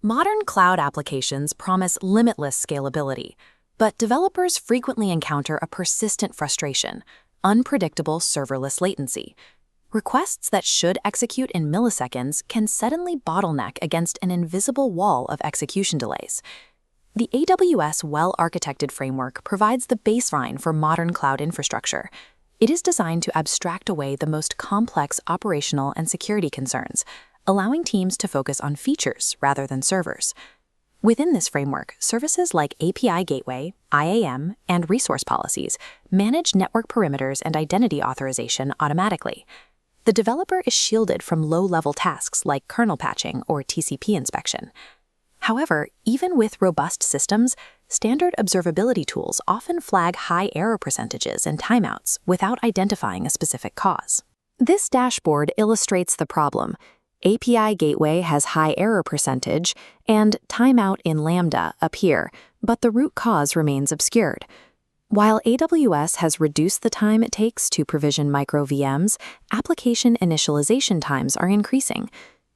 Modern cloud applications promise limitless scalability, but developers frequently encounter a persistent frustration: unpredictable serverless latency. Requests that should execute in milliseconds can suddenly bottleneck against an invisible wall of execution delays. The AWS well-architected framework provides the baseline for modern cloud infrastructure. It is designed to abstract away the most complex operational and security concerns, allowing teams to focus on features rather than servers. Within this framework, services like API Gateway, IAM, and resource policies manage network perimeters and identity authorization automatically. The developer is shielded from low-level tasks like kernel patching or TCP inspection. However, even with robust systems, standard observability tools often flag high error percentages and timeouts without identifying a specific cause. This dashboard illustrates the problem. API Gateway has high error percentage, and timeout in Lambda appear, but the root cause remains obscured. While AWS has reduced the time it takes to provision micro VMs, application initialization times are increasing.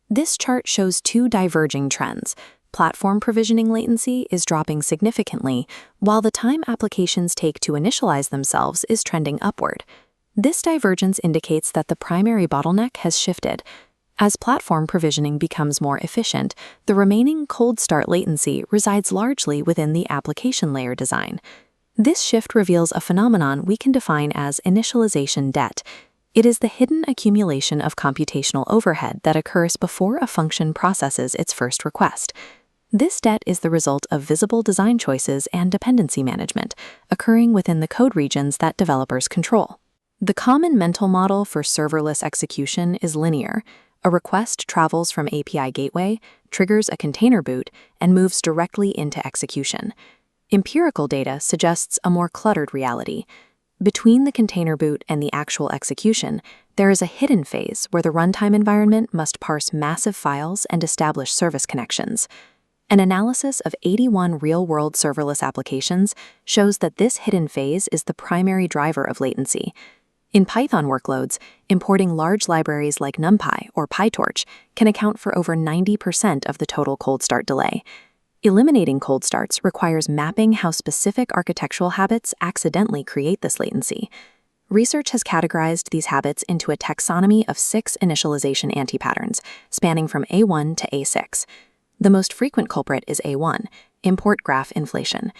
This chart shows two diverging trends. Platform provisioning latency is dropping significantly, while the time applications take to initialize themselves is trending upward. This divergence indicates that the primary bottleneck has shifted. As platform provisioning becomes more efficient, the remaining cold start latency resides largely within the application layer design. This shift reveals a phenomenon we can define as initialization debt. It is the hidden accumulation of computational overhead that occurs before a function processes its first request. This debt is the result of visible design choices and dependency management, occurring within the code regions that developers control. The common mental model for serverless execution is linear. A request travels from API Gateway, triggers a container boot, and moves directly into execution. Empirical data suggests a more cluttered reality. Between the container boot and the actual execution, there is a hidden phase where the runtime environment must parse massive files and establish service connections. An analysis of 81 real-world serverless applications shows that this hidden phase is the primary driver of latency. In Python workloads, importing large libraries like NumPy or PyTorch can account for over 90% of the total cold start delay. Eliminating cold starts requires mapping how specific architectural habits accidentally create this latency. Research has categorized these habits into a taxonomy of 6 initialization anti-patterns, spanning from A1 to A6. The most frequent culprit is A1, import graph inflation.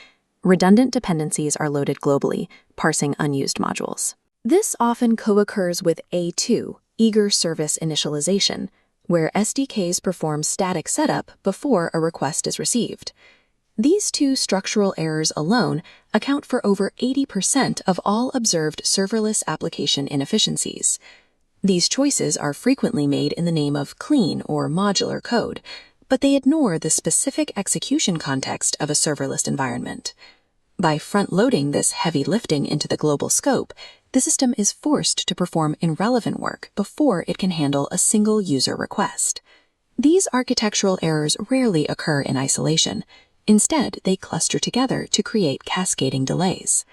Redundant dependencies are loaded globally, parsing unused modules. This often co-occurs with A2, eager service initialization, where SDKs perform static setup before a request is received. These two structural errors alone account for over 80% of all observed serverless application inefficiencies. These choices are frequently made in the name of clean or modular code, but they ignore the specific execution context of a serverless environment. By front-loading this heavy lifting into the global scope, the system is forced to perform irrelevant work before it can handle a single user request. These architectural errors rarely occur in isolation. Instead, they cluster together to create cascading delays.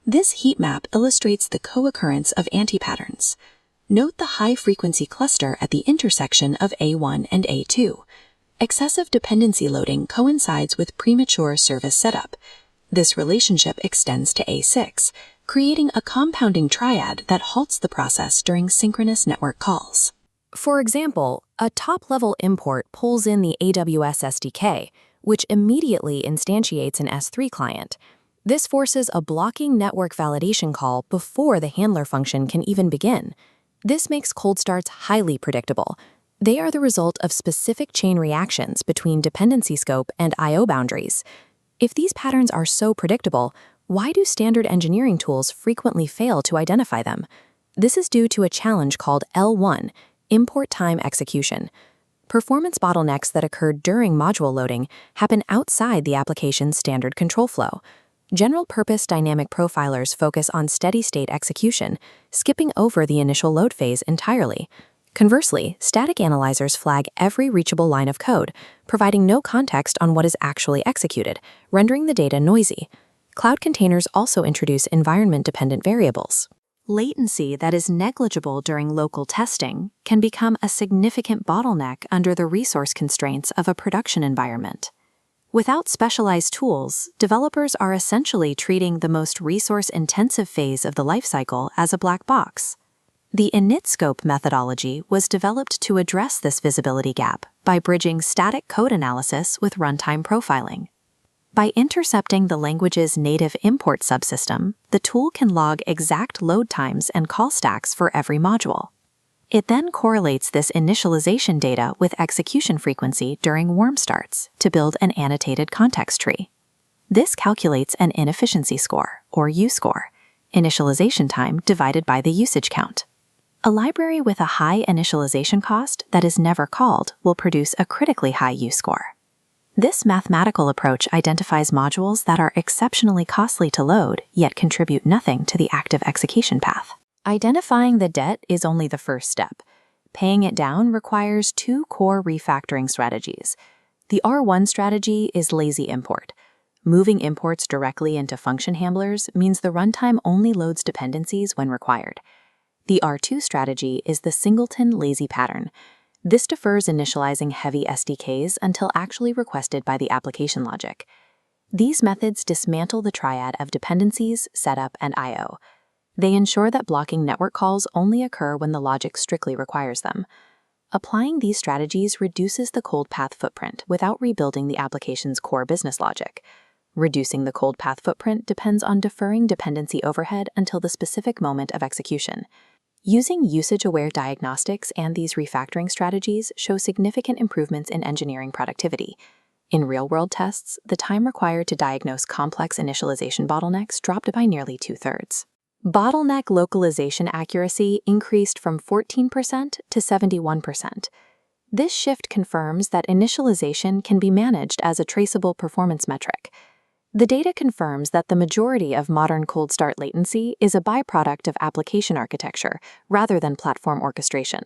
This heat map illustrates the co-occurrence of anti-patterns. Note the high-frequency cluster at the intersection of A1 and A2. Excessive dependency loading coincides with premature service setup. This relationship extends to A6, creating a compounding triad that halts the process during synchronous network calls. For example, a top-level import pulls in the AWS SDK, which immediately instantiates an S3 client. This forces a blocking network validation call before the handler function can even begin. This makes cold starts highly predictable. They are the result of specific chain reactions between dependency scope and I/O boundaries. If these patterns are so predictable, why do standard engineering tools frequently fail to identify them? This is due to a challenge called L1, import time execution. Performance bottlenecks that occur during module loading happen outside the application's standard control flow. General-purpose dynamic profilers focus on steady-state execution, skipping over the initial load phase entirely. Conversely, static analyzers flag every reachable line of code, providing no context on what is actually executed, rendering the data noisy. Cloud containers also introduce environment-dependent variables. Latency that is negligible during local testing can become a significant bottleneck under the resource constraints of a production environment. Without specialized tools, developers are essentially treating the most resource-intensive phase of the lifecycle as a black box. The init-scope methodology was developed to address this visibility gap by bridging static code analysis with runtime profiling. By intercepting the language's native import subsystem, the tool can log exact load times and call stacks for every module. It then correlates this initialization data with execution frequency during warm starts to build an annotated context tree. This calculates an inefficiency score, or U-score, initialization time divided by the usage count. A library with a high initialization cost that is never called will produce a critically high U-score. This mathematical approach identifies modules that are exceptionally costly to load, yet contribute nothing to the active execution path. Identifying the debt is only the first step. Paying it down requires two core refactoring strategies. The R1 strategy is lazy import. Moving imports directly into function handlers means the runtime only loads dependencies when required. The R2 strategy is the singleton lazy pattern. This defers initializing heavy SDKs until actually requested by the application logic. These methods dismantle the triad of dependencies, setup, and I/O. They ensure that blocking network calls only occur when the logic strictly requires them. Applying these strategies reduces the cold path footprint without rebuilding the application's core business logic. Reducing the cold path footprint depends on deferring dependency overhead until the specific moment of execution. Using usage-aware diagnostics and these refactoring strategies show significant improvements in engineering productivity. In real-world tests, the time required to diagnose complex initialization bottlenecks dropped by nearly 2/3. Bottleneck localization accuracy increased from 14% to 71%. This shift confirms that initialization can be managed as a traceable performance metric. The data confirms that the majority of modern cold start latency is a byproduct of application architecture rather than platform orchestration.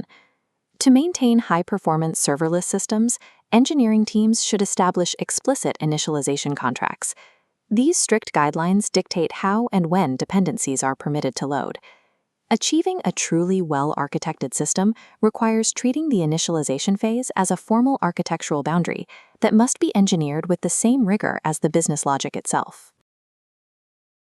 To maintain high-performance serverless systems, engineering teams should establish explicit initialization contracts. These strict guidelines dictate how and when dependencies are permitted to load. Achieving a truly well-architected system requires treating the initialization phase as a formal architectural boundary that must be engineered with the same rigor as the business logic itself.